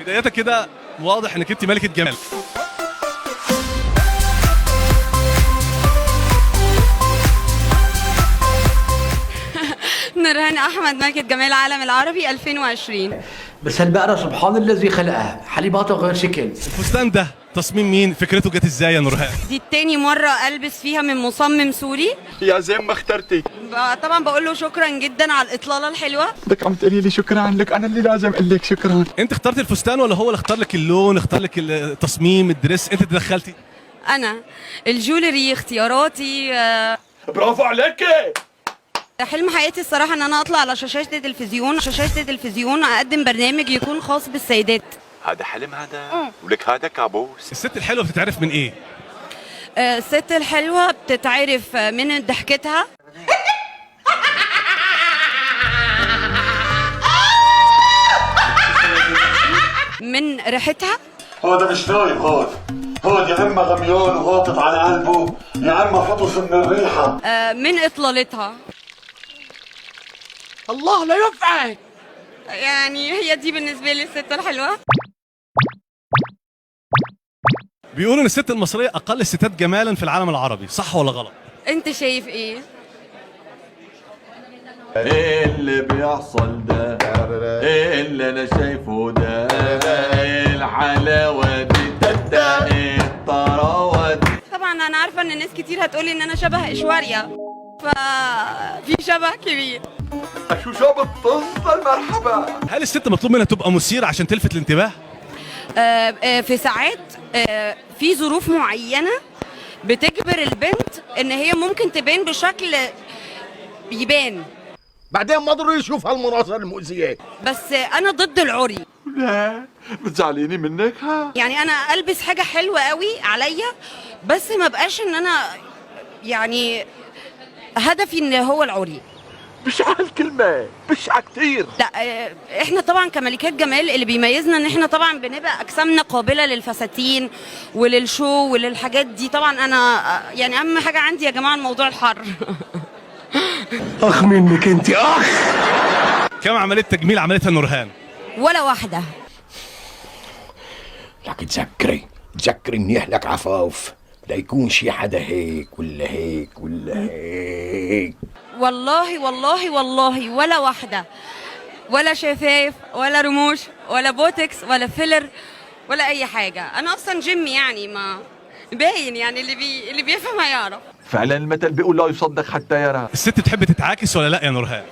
بداية كده واضح انك انت ملكة جمال. نورهان احمد، ملكة جمال العالم العربي 2020. بس هالبقرة سبحان الذي خلقها، حليباتها غير شكل. الفستان ده تصميم مين؟ فكرته جت ازاي يا نورهان؟ دي التاني مرة البس فيها من مصمم سوري. يا زين ما اخترتي. طبعا بقول له شكرا جدا على الاطلالة الحلوة. بدك عم تقولي لي شكرا لك، انا اللي لازم اقول لك شكرا. انت اخترتي الفستان ولا هو اللي اختار لك اللون، اختار لك التصميم، الدريس، انت تدخلتي؟ انا الجولري اختياراتي. برافو عليكي. حلم حياتي الصراحة ان انا اطلع على شاشات التلفزيون اقدم برنامج يكون خاص بالسيدات. هذا حلم هذا ولك هذا كابوس. الست الحلوة بتتعرف من ايه؟ الست الحلوة بتتعرف من ضحكتها، من ريحتها. هذا مش نايم، هاد يا اما غميان وهابط على قلبه، يا اما فطس من الريحه. من اطلالتها. الله لا يوفقك. يعني هي دي بالنسبة لي الست الحلوة. بيقولوا ان الست المصرية اقل الستات جمالا في العالم العربي، صح ولا غلط؟ انت شايف ايه؟ ايه اللي بيحصل ده؟ ايه اللي انا شايفه ده؟ ايه الحلاوة دي؟ ده ايه الطراوة دي؟ طبعا انا عارفة ان ناس كتير هتقولي ان انا شبه ايشواريا، ففي شبه كبير. شو بتصل مرحبا. هل الست مطلوب منها تبقى مثيرة عشان تلفت الانتباه؟ في ساعات في ظروف معينة بتجبر البنت ان هي ممكن تبان بشكل يبان، بعدين ما ضروري يشوف هالمناظر المؤذية. بس انا ضد العري. لا بتزعليني منك ها؟ يعني انا البس حاجة حلوة قوي عليا، بس ما بقاش ان انا يعني هدفي ان هو العري. مش على الكلمة، مش على كتير. لا، احنا طبعا كملكات جمال اللي بيميزنا ان احنا طبعا بنبقى اجسامنا قابله للفساتين وللشو وللحاجات دي. طبعا انا يعني اهم حاجه عندي يا جماعه الموضوع الحر. اخ منك انت اخ. كم عملية تجميل عملتها نورهان؟ ولا واحده. لك تذكري منيح لك عفاف، لا يكون شي حدا هيك ولا هيك ولا هيك. والله والله والله ولا واحده، ولا شفايف ولا رموش ولا بوتكس ولا فيلر ولا اي حاجه. انا اصلا جيم، يعني ما باين، يعني اللي بيفهم هيعرف. فعلا المثل بيقول لا يصدق حتى يرى. الست تحب تتعاكس ولا لا يا نورهان؟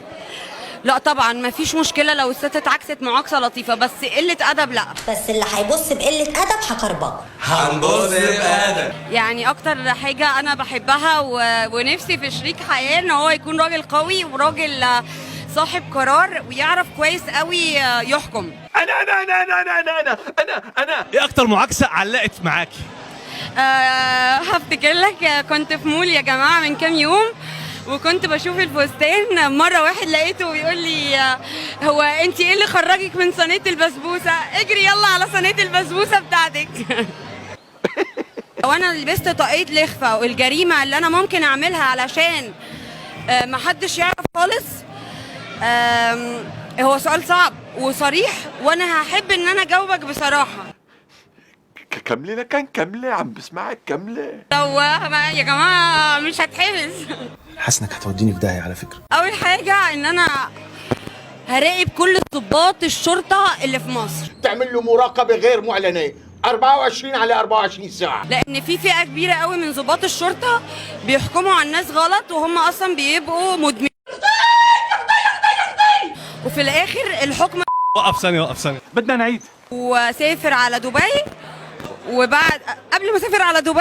لا طبعا ما فيش مشكله لو الست اتعكست معاكسه لطيفه، بس قله ادب لا. بس اللي هيبص بقله ادب هكربجه. هنبص بأدب. يعني اكتر حاجه انا بحبها ونفسي في شريك حياه ان هو يكون راجل قوي وراجل صاحب قرار ويعرف كويس قوي يحكم. انا ايه اكتر معاكسة علقت معاكي؟ هفتكر لك، كنت في مول يا جماعه من كام يوم، وكنت بشوف الفستان، مره واحد لقيته بيقول لي هو انت ايه اللي خرجك من صينيه البسبوسه؟ اجري يلا على صينيه البسبوسه بتاعتك. وانا لبست طاقية لخفة، والجريمه اللي انا ممكن اعملها علشان محدش يعرف خالص. هو سؤال صعب وصريح، وانا هحب ان انا اجاوبك بصراحه. كملي لكن كملي، عم بسمعك كملي. لو يا جماعه مش هتحبس. حاسس انك هتوديني في داهيه على فكره. اول حاجه ان انا هراقب كل ضباط الشرطه اللي في مصر، تعمل له مراقبة غير معلنة 24 على 24 ساعة، لان في فئه كبيره قوي من ضباط الشرطه بيحكموا على الناس غلط، وهم اصلا بيبقوا مدمنين. وفي الاخر الحكم. وقف ثانية بدنا نعيد. وسافر على دبي، وبعد قبل ما اسافر على دبي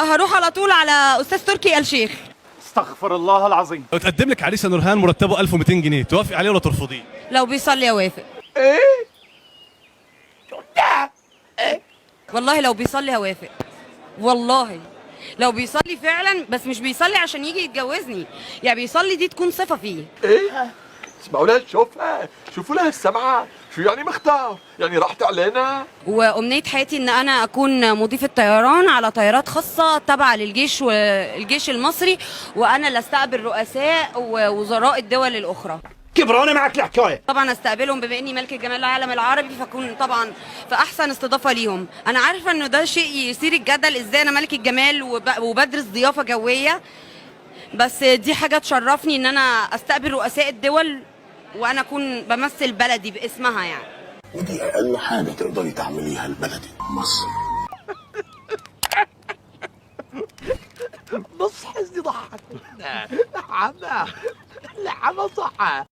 هروح على طول على استاذ تركي آل شيخ. استغفر الله العظيم. لو تقدم لك عريس يا نورهان مرتبه 1200 جنيه، توافقي عليه ولا ترفضيه؟ لو بيصلي اوافق. ايه؟ والله لو بيصلي هوافق، والله لو بيصلي فعلا، بس مش بيصلي عشان يجي يتجوزني، يعني بيصلي دي تكون صفة فيه. ايه؟ اسمعوا لها شوفها، شوفوا لها السمعة، شو يعني مختار؟ يعني راحت علينا؟ وأمنية حياتي إن أنا أكون مضيفة طيران على طيارات خاصة تابعة للجيش والجيش المصري، وأنا اللي أستقبل رؤساء ووزراء الدول الأخرى. كبرانه معك الحكايه. طبعا استقبلهم بما اني ملكة جمال العالم العربي، فكون طبعا في احسن استضافه ليهم. انا عارفه انه ده شيء يثير الجدل، ازاي انا ملكة جمال وبدرس ضيافه جويه، بس دي حاجه تشرفني ان انا استقبل رؤساء الدول وانا اكون بمثل بلدي باسمها يعني. ودي اقل حاجه تقدري تعمليها لبلدي مصر. نص حزني ضحك. نعم نعم صح.